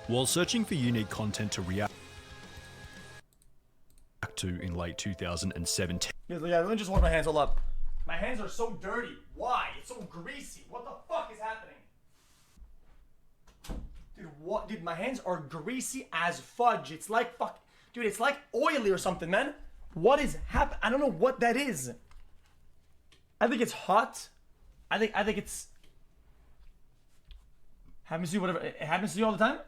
While searching for unique content to react to in late 2017. Yeah, let me just wash my hands. Hold up. My hands are so dirty. Why? It's so greasy. What the fuck is happening? Dude, what? Dude, my hands are greasy as fudge. It's like fuck. Dude, it's like oily or something, man. What is happening? I don't know what that is. I think it's hot. I think it's happens to you. Whatever it happens to you all the time.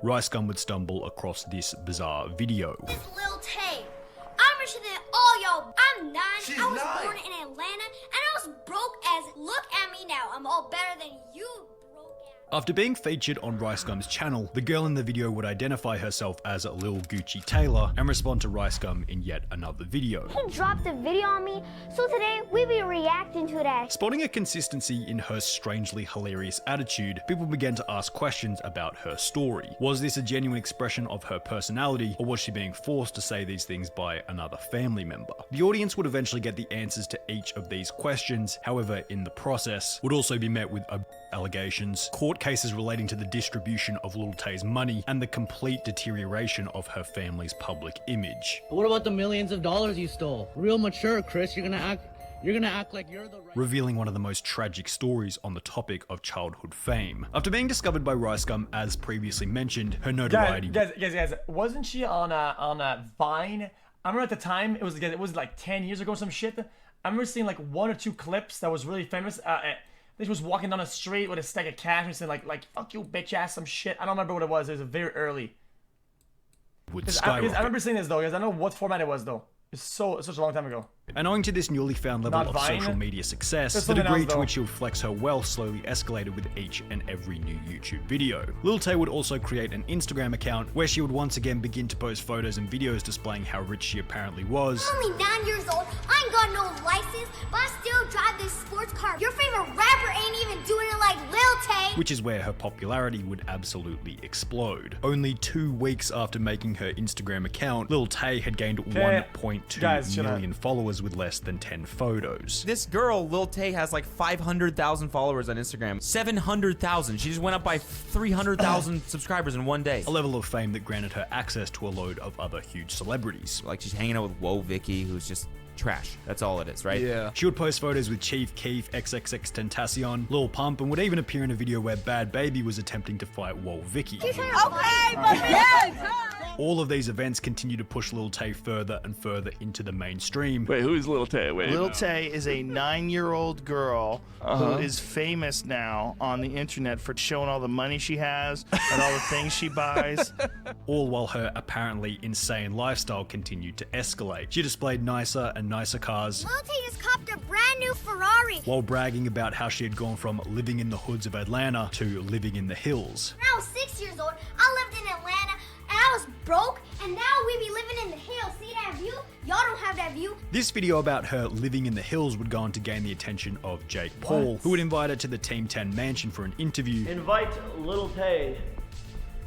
Rice Gum would stumble across this bizarre video. This Lil Tay. I'm richer than all y'all. I'm 9. I was born in Atlanta, and I was broke as. Look at me now. I'm all better than you. After being featured on Rice Gum's channel, the girl in the video would identify herself as Lil Gucci Taylor and respond to Rice Gum in yet another video. He dropped a video on me, so today we be reacting to that. Spotting a consistency in her strangely hilarious attitude, people began to ask questions about her story. Was this a genuine expression of her personality, or was she being forced to say these things by another family member? The audience would eventually get the answers to each of these questions, however, in the process, would also be met with allegations, court cases relating to the distribution of Lil Tay's money, and the complete deterioration of her family's public image. What about the millions of dollars you stole? Real mature, Chris. You're gonna act like you're the right. Revealing one of the most tragic stories on the topic of childhood fame. After being discovered by Rice Gum, as previously mentioned, her notoriety. Guys, wasn't she on a Vine? I remember at the time it was like 10 years ago or some shit. I remember seeing like 1 or 2 clips that was really famous. She was walking down the street with a stack of cash and saying like fuck you bitch ass some shit. I don't remember what it was. It was very early. I remember seeing this though, guys. I know what format it was though. It's such a long time ago. And owing to this newly found level of social media success, the degree to which she would flex her wealth slowly escalated with each and every new YouTube video. Lil Tay would also create an Instagram account where she would once again begin to post photos and videos displaying how rich she apparently was. I'm only 9 years old. I ain't got no license, but I still drive this sports car. Your favorite rapper ain't even doing it like Lil Tay. Which is where her popularity would absolutely explode. Only 2 weeks after making her Instagram account, Lil Tay had gained 1.2 million followers with less than 10 photos. This girl, Lil Tay, has like 500,000 followers on Instagram. 700,000. She just went up by 300,000 subscribers in one day. A level of fame that granted her access to a load of other huge celebrities. Like she's hanging out with Whoa Vicky, who's just trash. That's all it is, right? Yeah. She would post photos with Chief Keef, XXXTentacion, Lil Pump, and would even appear in a video where Bad Baby was attempting to fight Whoa Vicky. Okay, but yes! All of these events continue to push Lil Tay further and further into the mainstream. Wait, who is Lil Tay? Wait. Lil Tay is a 9-year-old girl who is famous now on the internet for showing all the money she has and all the things she buys. All while her apparently insane lifestyle continued to escalate. She displayed nicer and nicer cars. Lil Tay just copped a brand new Ferrari. While bragging about how she had gone from living in the hoods of Atlanta to living in the hills. When I was 6 years old, I lived in Atlanta. And I was broke, and now we be living in the hills. See that view? Y'all don't have that view. This video about her living in the hills would go on to gain the attention of Jake Paul, who would invite her to the Team 10 mansion for an interview. Invite Lil Tay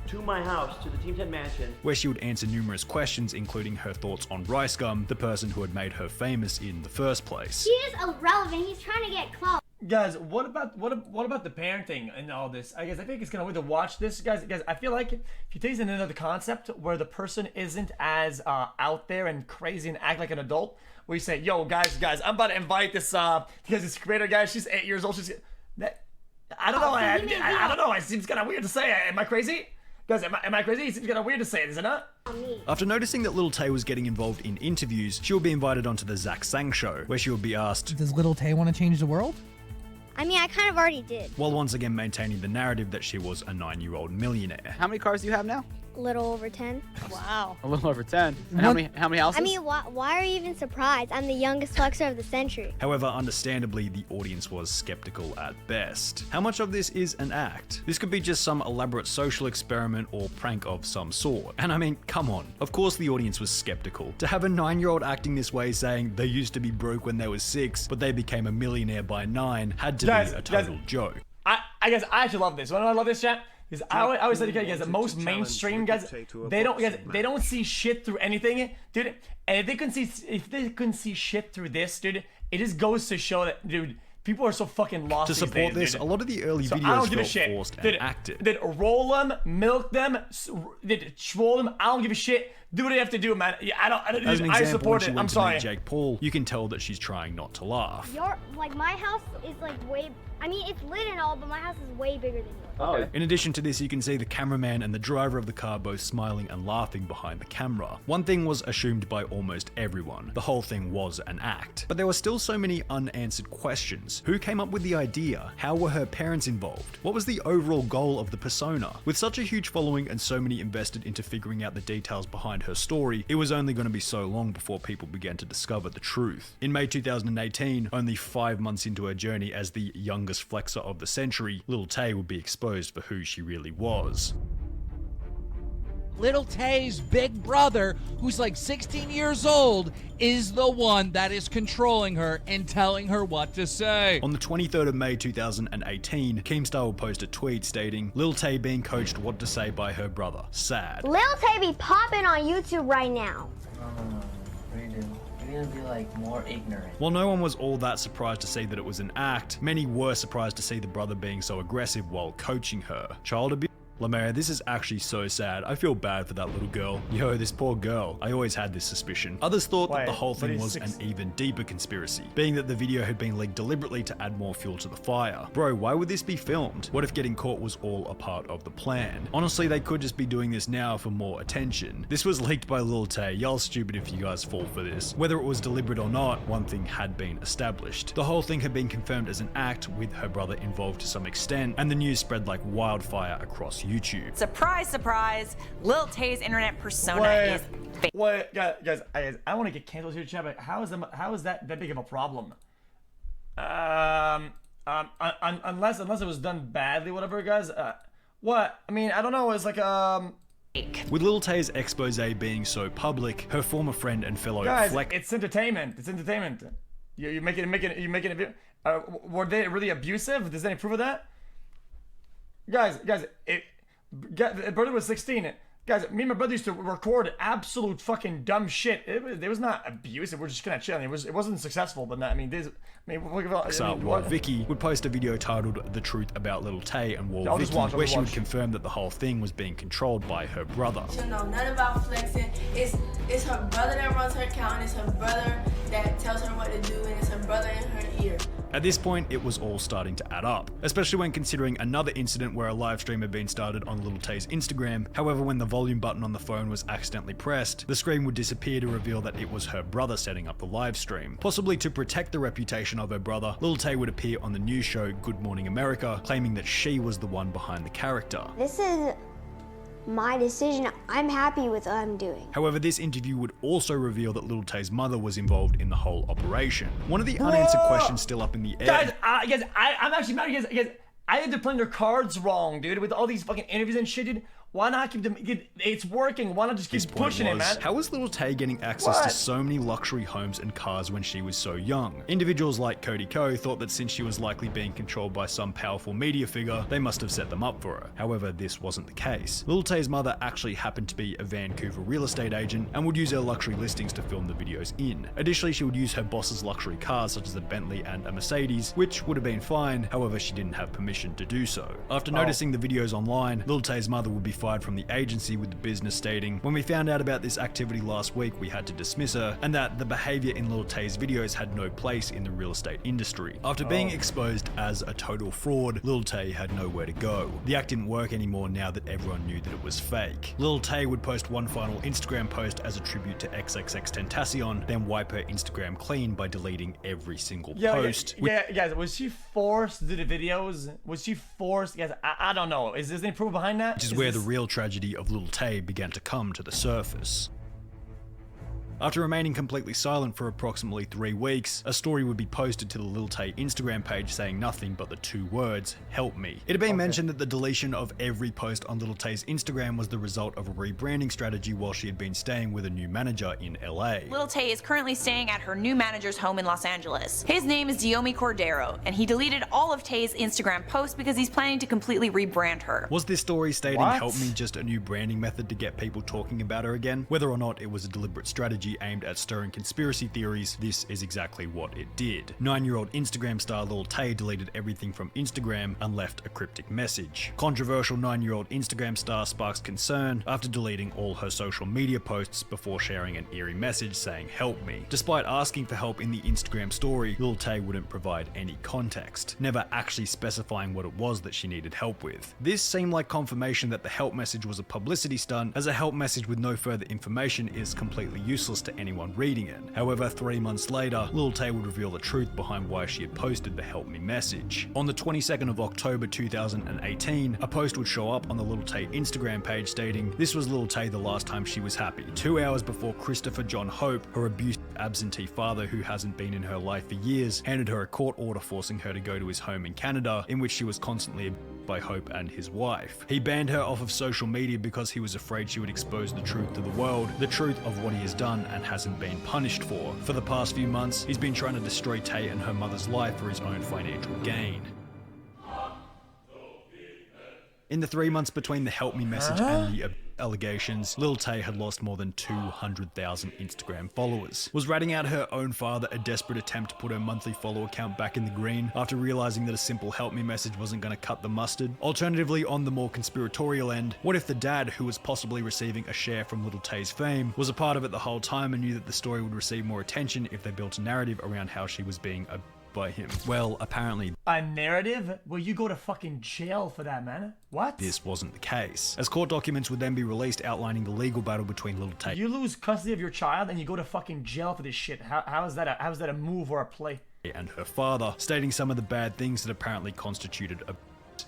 to my house, to the Team 10 mansion, where she would answer numerous questions, including her thoughts on Rice Gum, the person who had made her famous in the first place. He is irrelevant. He's trying to get clout. Guys, what about the parenting and all this? I think it's kind of weird to watch this, guys. I feel like if you take another concept where the person isn't as out there and crazy and act like an adult, where you say, "Yo, guys, I'm about to invite this because this creator guy, she's 8 years old. I don't know. I don't know. It seems kind of weird to say. Am I crazy? Guys, am I crazy? It seems kind of weird to say it, is it not? After noticing that Lil Tay was getting involved in interviews, she would be invited onto the Zach Sang show, where she would be asked, "Does Lil Tay want to change the world?" I mean, I kind of already did. While once again maintaining the narrative that she was a 9-year-old millionaire. How many cars do you have now? A little over 10. Wow. A little over 10. And how many houses? I mean, why are you even surprised? I'm the youngest flexer of the century. However, understandably, the audience was skeptical at best. How much of this is an act? This could be just some elaborate social experiment or prank of some sort. And I mean, come on. Of course the audience was skeptical. To have a 9-year-old acting this way, saying they used to be broke when they were 6, but they became a millionaire by 9, had to be a total joke. I guess I actually love this. Why do I love this, chat? Because I always say to you guys, the most mainstream guys, they don't see shit through anything, dude. And if they couldn't see shit through this, dude, it just goes to show that, dude, People are so fucking lost To these support days, this, dude. a lot of the early So I don't videos give a felt shit. forced and Did acted. roll them, milk them, did troll them. I don't give a shit. Do what you have to do, man. Yeah, As an I example, support when she it. I'm went to sorry. meet Jake Paul, you can tell that she's trying not to laugh. My house is like way. I mean, it's lit and all, but my house is way bigger than yours. Oh. In addition to this, you can see the cameraman and the driver of the car both smiling and laughing behind the camera. One thing was assumed by almost everyone. The whole thing was an act. But there were still so many unanswered questions. Who came up with the idea? How were her parents involved? What was the overall goal of the persona? With such a huge following and so many invested into figuring out the details behind her story, it was only going to be so long before people began to discover the truth. In May 2018, only 5 months into her journey as the youngest flexer of the century, Lil Tay would be exposed for who she really was. Lil Tay's big brother, who's like 16 years old, is the one that is controlling her and telling her what to say. On the 23rd of May 2018, Keemstar will post a tweet stating, Lil Tay being coached what to say by her brother. Sad. Lil Tay be popping on YouTube right now. You're gonna be like more ignorant. While no one was all that surprised to see that it was an act, many were surprised to see the brother being so aggressive while coaching her. Child abuse? Lemaire, this is actually so sad. I feel bad for that little girl. Yo, this poor girl. I always had this suspicion. Others thought that the whole thing was an even deeper conspiracy, being that the video had been leaked deliberately to add more fuel to the fire. Bro, why would this be filmed? What if getting caught was all a part of the plan? Honestly, they could just be doing this now for more attention. This was leaked by Lil Tay. Y'all stupid if you guys fall for this. Whether it was deliberate or not, one thing had been established. The whole thing had been confirmed as an act with her brother involved to some extent, and the news spread like wildfire across YouTube. Surprise, surprise, Lil Tay's internet persona is fake. Wait, guys, I want to get canceled here, chat, but how is that big of a problem? Unless it was done badly, whatever, guys. What? I mean, I don't know. It's like With Lil Tay's expose being so public, her former friend and fellow Flex. It's entertainment. It's entertainment. You making it. Were they really abusive? Does any proof of that? Guys, brother was 16. Guys, me and my brother used to record absolute fucking dumb shit. It was not abusive. We're just kind of chilling. It wasn't successful, but not, Vicky would post a video titled "The Truth About Lil Tay" and War Vicky, where she would confirm that the whole thing was being controlled by her brother. She'll know nothing about flexing. It's her brother that runs her account, and it's her brother that tells her what to do, and it's her brother in her ear. At this point, it was all starting to add up, especially when considering another incident where a live stream had been started on Lil Tay's Instagram. However, when the volume button on the phone was accidentally pressed, the screen would disappear to reveal that it was her brother setting up the live stream. Possibly to protect the reputation of her brother, Lil Tay would appear on the news show Good Morning America, claiming that she was the one behind the character. This is my decision. I'm happy with what I'm doing. However, this interview would also reveal that Lil Tay's mother was involved in the whole operation. One of the unanswered questions still up in the air. Guys, I'm actually mad. Guys, I had to play their cards wrong, dude, with all these fucking interviews and shit, dude. Why not keep them? It's working. Why not just keep pushing it, man? How was Lil Tay getting access to so many luxury homes and cars when she was so young? Individuals like Cody Ko thought that since she was likely being controlled by some powerful media figure, they must have set them up for her. However, this wasn't the case. Lil Tay's mother actually happened to be a Vancouver real estate agent and would use her luxury listings to film the videos in. Additionally, she would use her boss's luxury cars such as a Bentley and a Mercedes, which would have been fine. However, she didn't have permission to do so. After noticing the videos online, Lil Tay's mother would be fired from the agency, with the business stating, "When we found out about this activity last week, we had to dismiss her," and that the behavior in Lil Tay's videos had no place in the real estate industry. After being exposed as a total fraud, Lil Tay had nowhere to go. The act didn't work anymore now that everyone knew that it was fake. Lil Tay would post one final Instagram post as a tribute to XXXTentacion, then wipe her Instagram clean by deleting every single post. Guys, was she forced to do the videos? Was she forced? Guys, I don't know. Is there any proof behind that? Which is where the real tragedy of Lil Tay began to come to the surface. After remaining completely silent for approximately 3 weeks, a story would be posted to the Lil Tay Instagram page saying nothing but the 2 words, "Help me." It had been mentioned that the deletion of every post on Lil Tay's Instagram was the result of a rebranding strategy while she had been staying with a new manager in LA. Lil Tay is currently staying at her new manager's home in Los Angeles. His name is Diomi Cordero, and he deleted all of Tay's Instagram posts because he's planning to completely rebrand her. Was this story stating "Help me" just a new branding method to get people talking about her again? Whether or not it was a deliberate strategy strategy aimed at stirring conspiracy theories, this is exactly what it did. 9-year-old Instagram star Lil Tay deleted everything from Instagram and left a cryptic message. Controversial 9-year-old Instagram star sparks concern after deleting all her social media posts before sharing an eerie message saying "help me." Despite asking for help in the Instagram story, Lil Tay wouldn't provide any context, never actually specifying what it was that she needed help with. This seemed like confirmation that the help message was a publicity stunt, as a help message with no further information is completely useless to anyone reading it. However, 3 months later, Lil Tay would reveal the truth behind why she had posted the help me message. On the 22nd of October 2018, a post would show up on the Lil Tay Instagram page stating, "This was Lil Tay the last time she was happy. 2 hours before Christopher John Hope, her abusive absentee father who hasn't been in her life for years, handed her a court order forcing her to go to his home in Canada, in which she was constantly abused by Hope and his wife. He banned her off of social media because he was afraid she would expose the truth to the world, the truth of what he has done and hasn't been punished for. For the past few months, he's been trying to destroy Tay and her mother's life for his own financial gain." In the 3 months between the help me message and the allegations, Lil Tay had lost more than 200,000 Instagram followers. Was ratting out her own father a desperate attempt to put her monthly follower count back in the green after realizing that a simple help me message wasn't going to cut the mustard? Alternatively, on the more conspiratorial end, what if the dad, who was possibly receiving a share from Lil Tay's fame, was a part of it the whole time and knew that the story would receive more attention if they built a narrative around how she was being abused by him? Well, apparently a narrative? Well, you go to fucking jail for that, man. What? This wasn't the case, as court documents would then be released outlining the legal battle between Lil Tay. You lose custody of your child and you go to fucking jail for this shit. How is that a move or a play? And her father, stating some of the bad things that apparently constituted abuse.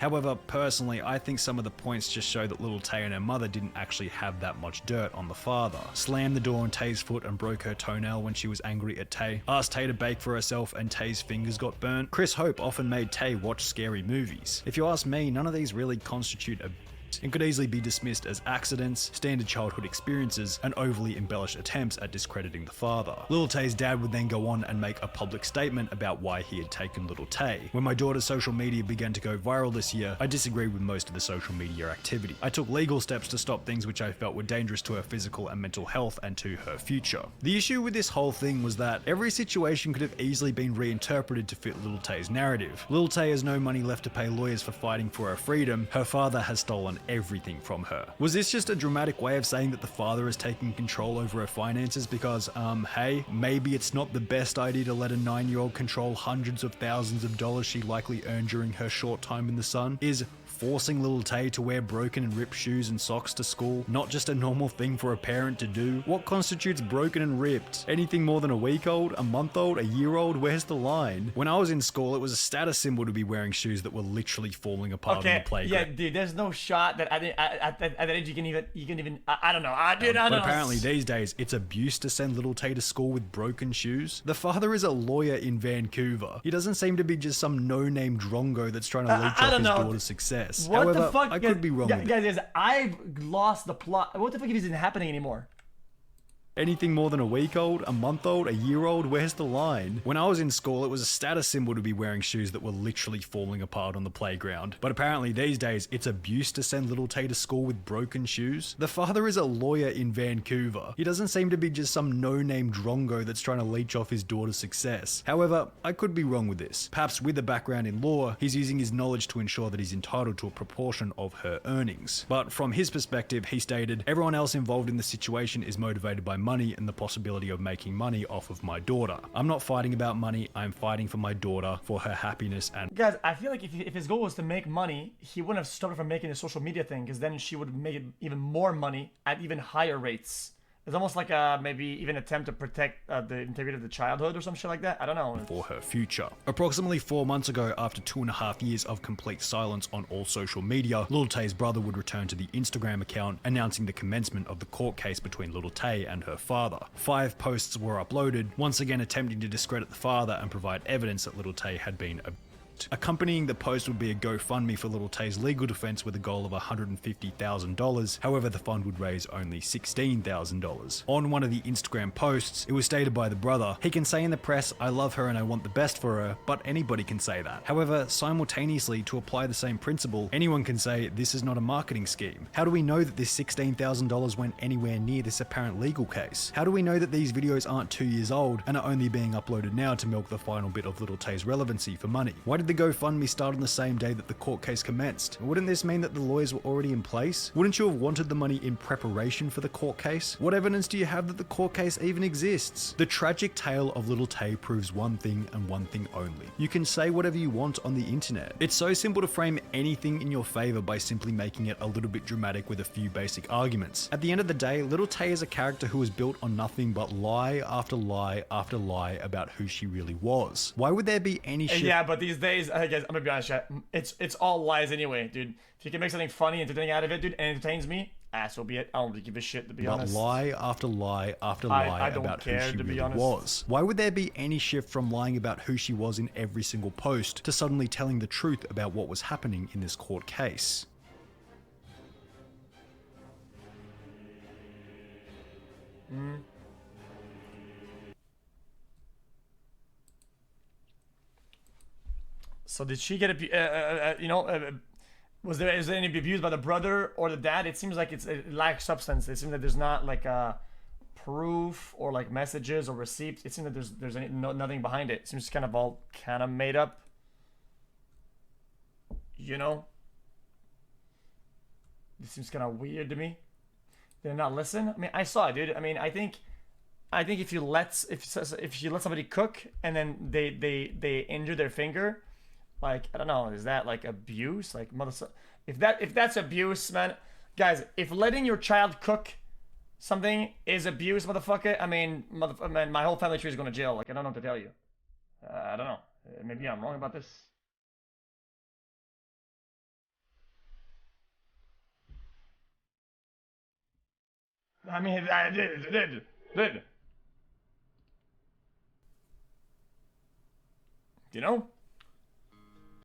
However, personally, I think some of the points just show that Lil Tay and her mother didn't actually have that much dirt on the father. Slammed the door on Tay's foot and broke her toenail when she was angry at Tay. Asked Tay to bake for herself and Tay's fingers got burnt. Chris Hope often made Tay watch scary movies. If you ask me, none of these really constitute abuse and could easily be dismissed as accidents, standard childhood experiences, and overly embellished attempts at discrediting the father. Lil Tay's dad would then go on and make a public statement about why he had taken Lil Tay. When my daughter's social media began to go viral this year, I disagreed with most of the social media activity. I took legal steps to stop things which I felt were dangerous to her physical and mental health and to her future. The issue with this whole thing was that every situation could have easily been reinterpreted to fit Lil Tay's narrative. Lil Tay has no money left to pay lawyers for fighting for her freedom. Her father has stolen everything from her. Was this just a dramatic way of saying that the father is taking control over her finances because, hey, maybe it's not the best idea to let a 9-year-old control hundreds of thousands of dollars she likely earned during her short time in the sun? Is forcing Lil Tay to wear broken and ripped shoes and socks to school not just a normal thing for a parent to do? What constitutes broken and ripped? Anything more than a week old, a month old, a year old? Where's the line? When I was in school, it was a status symbol to be wearing shoes that were literally falling apart on the playground. Yeah, dude, there's no shot that at that age you can even I don't know. I don't But know. apparently these days, it's abuse to send Lil Tay to school with broken shoes. The father is a lawyer in Vancouver. He doesn't seem to be just some no-name drongo that's trying to leech off his daughter's success. What However, the fuck? I could be wrong. Guys, I've lost the plot. What the fuck if this isn't happening anymore? Anything more than a week old, a month old, a year old? Where's the line? When I was in school, it was a status symbol to be wearing shoes that were literally falling apart on the playground. But apparently these days, it's abuse to send Lil Tay to school with broken shoes. The father is a lawyer in Vancouver. He doesn't seem to be just some no-name drongo that's trying to leech off his daughter's success. However, I could be wrong with this. Perhaps with a background in law, he's using his knowledge to ensure that he's entitled to a proportion of her earnings. But from his perspective, he stated, "Everyone else involved in the situation is motivated by money and the possibility of making money off of my daughter. I'm not fighting about money, I'm fighting for my daughter, for her happiness and..." Guys, I feel like if his goal was to make money, he wouldn't have stopped her from making the social media thing, because then she would make even more money at even higher rates. It's almost like maybe even attempt to protect the integrity of the childhood or some shit like that. I don't know. For her future. Approximately 4 months ago, after 2.5 years of complete silence on all social media, Lil Tay's brother would return to the Instagram account, announcing the commencement of the court case between Lil Tay and her father. 5 posts were uploaded, once again attempting to discredit the father and provide evidence that Lil Tay had been leaked. Accompanying the post would be a GoFundMe for Lil Tay's legal defense with a goal of $150,000. However, the fund would raise only $16,000. On one of the Instagram posts, it was stated by the brother, he can say in the press, I love her and I want the best for her, but anybody can say that. However, simultaneously, to apply the same principle, anyone can say this is not a marketing scheme. How do we know that this $16,000 went anywhere near this apparent legal case? How do we know that these videos aren't 2 years old and are only being uploaded now to milk the final bit of Lil Tay's relevancy for money? Why did the GoFundMe start on the same day that the court case commenced? Wouldn't this mean that the lawyers were already in place? Wouldn't you have wanted the money in preparation for the court case? What evidence do you have that the court case even exists? The tragic tale of Lil Tay proves one thing and one thing only. You can say whatever you want on the internet. It's so simple to frame anything in your favor by simply making it a little bit dramatic with a few basic arguments. At the end of the day, Lil Tay is a character who is built on nothing but lie after lie after lie about who she really was. Why would there be any shit? Yeah, but these days, I guess, I'm gonna be honest, chat, it's all lies anyway, dude. If you can make something funny, entertaining out of it, dude, and entertains me, so be it. I don't really give a shit, to be honest. Lie after lie after lie about who she really was. Why would there be any shift from lying about who she was in every single post to suddenly telling the truth about what was happening in this court case? So did she get is there any abuse by the brother or the dad? It seems like it lacks substance. It seems that there's not like a proof or like messages or receipts. It seems that there's nothing behind it. It seems kind of all kind of made up. You know? This seems kind of weird to me. Did I not listen? I mean, I saw it, dude. I mean, I think if you let somebody cook and then they injure their finger, like, I don't know, is that like abuse? Like, if that's abuse, man, guys, if letting your child cook something is abuse, motherfucker, I mean, man, my whole family tree is going to jail. Like, I don't know what to tell you. I don't know. Maybe I'm wrong about this. I mean, I did. You know?